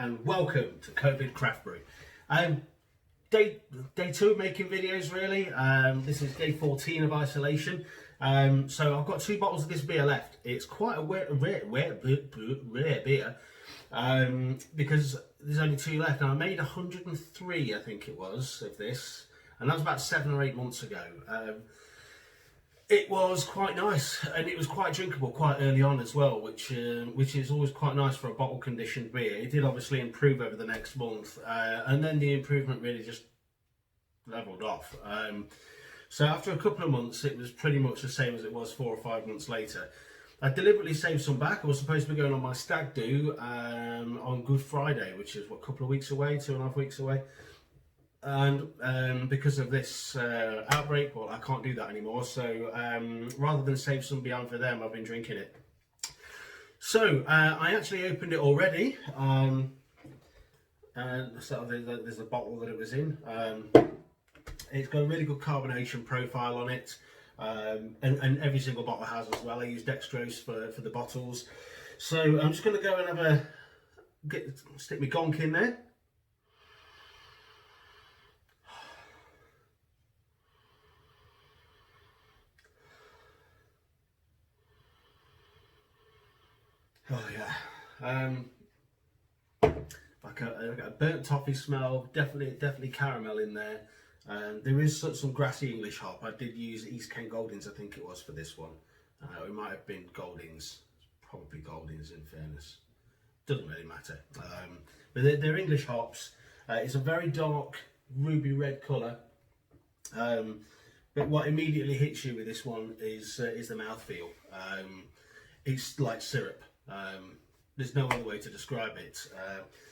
and welcome to COVID Craft Brew. Day 2 of making videos really. This is day 14 of isolation. So I've got 2 bottles of this beer left. It's quite a rare beer because there's only 2 left. Now I made 103, I think it was, of this, and that was about 7 or 8 months ago. It was quite nice, and it was quite drinkable quite early on as well, which is always quite nice for a bottle conditioned beer. It did obviously improve over the next month, and then the improvement really just leveled off. So after a couple of months, it was pretty much the same as it was 4 or 5 months later. I deliberately saved some back. I was supposed to be going on my stag do on Good Friday, which is what, a couple of weeks away, 2.5 weeks away. And because of this outbreak, well, I can't do that anymore. So rather than save some behind for them, I've been drinking it. So I actually opened it already. So there's a bottle that it was in. It's got a really good carbonation profile on it, and every single bottle has as well. I use dextrose for the bottles. So I'm just going to go and have stick my gonk in there. Oh yeah, like a burnt toffee smell. Definitely caramel in there. There is some grassy English hop. I did use East Kent Goldings, I think it was, for this one. It might have been Goldings, probably Goldings in fairness. Doesn't really matter. But they're English hops. It's a very dark ruby red colour. But what immediately hits you with this one is the mouthfeel. It's like syrup. There's no other way to describe it.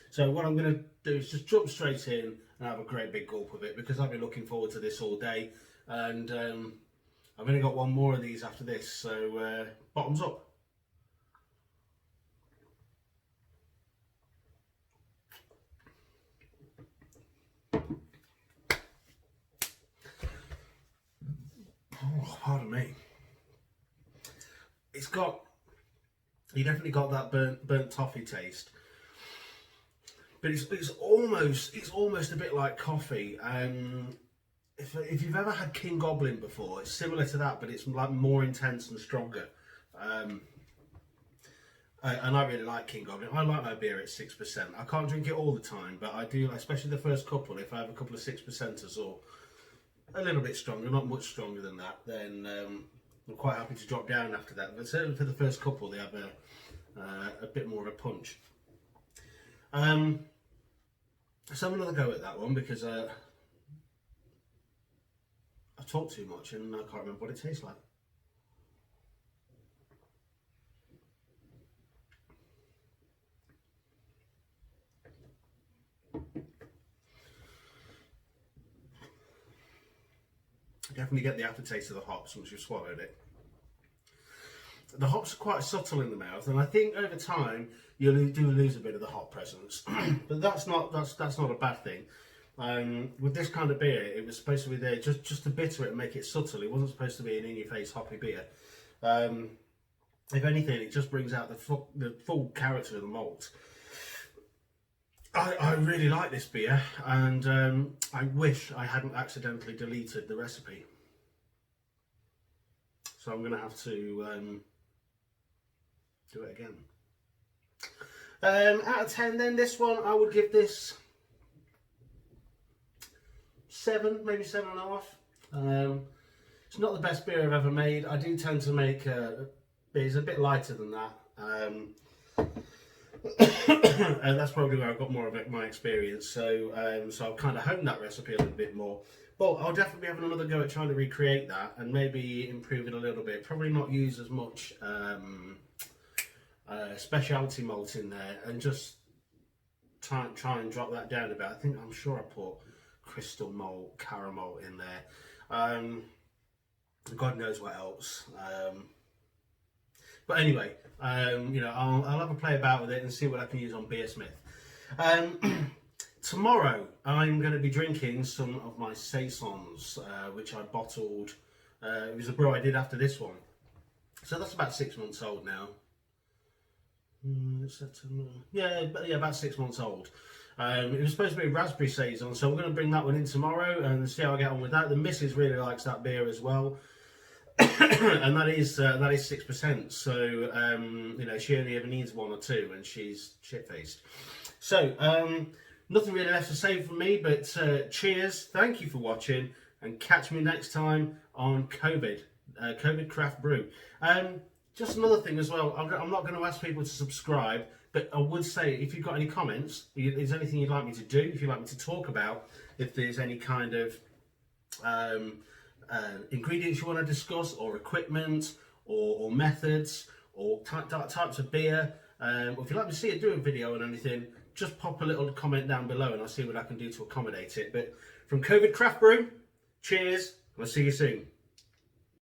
So what I'm going to do is just jump straight in and have a great big gulp of it, because I've been looking forward to this all day, and I've only got one more of these after this, so bottoms up. Oh, pardon me. You definitely got that burnt toffee taste, but it's almost a bit like coffee. If you've ever had King Goblin before, it's similar to that, but it's like more intense and stronger. And I really like King Goblin. I like my beer at 6%. I can't drink it all the time, but I do, especially the first couple. If I have a couple of 6%ers or a little bit stronger, not much stronger than that, then I'm quite happy to drop down after that. But certainly for the first couple, they have a bit more of a punch. So I'm going to go at that one because I talk too much and I can't remember what it tastes like. Definitely get the aftertaste of the hops once you've swallowed it. The hops are quite subtle in the mouth, and I think over time you do lose a bit of the hop presence, but that's not a bad thing. With this kind of beer, it was supposed to be there just to bitter it and make it subtle. It wasn't supposed to be an in-your-face hoppy beer. If anything, it just brings out the full character of the malt. I really like this beer, and I wish I hadn't accidentally deleted the recipe. So I'm going to have to do it again. Out of 10 then, this one, I would give this 7, maybe 7.5. It's not the best beer I've ever made. I do tend to make beers a bit lighter than that. And that's probably where I've got more of my experience. So I've kind of honed that recipe a little bit more. But I'll definitely be having another go at trying to recreate that and maybe improve it a little bit. Probably not use as much specialty malt in there, and just try and drop that down a bit. I'm sure I put crystal malt, caramalt in there. God knows what else. But anyway, I'll have a play about with it and see what I can use on Beersmith. Tomorrow I'm going to be drinking some of my saisons, which I bottled. It was a brew I did after this one, so that's about 6 months old now. Yeah, about 6 months old. It was supposed to be a raspberry saison, so we're going to bring that one in tomorrow and see how I get on with that. The missus really likes that beer as well, and that is 6%. So you know, she only ever needs one or two, and she's shit faced. So nothing really left to say from me, but cheers, thank you for watching, and catch me next time on COVID Craft Brew. Just another thing as well, I'm not going to ask people to subscribe, but I would say if you've got any comments, if there's anything you'd like me to do, if you'd like me to talk about, if there's any kind of ingredients you want to discuss, or equipment, or methods, or types of beer, or if you'd like me to see it do a video on anything, just pop a little comment down below and I'll see what I can do to accommodate it. But from COVID Craft Brew, cheers, and I'll see you soon.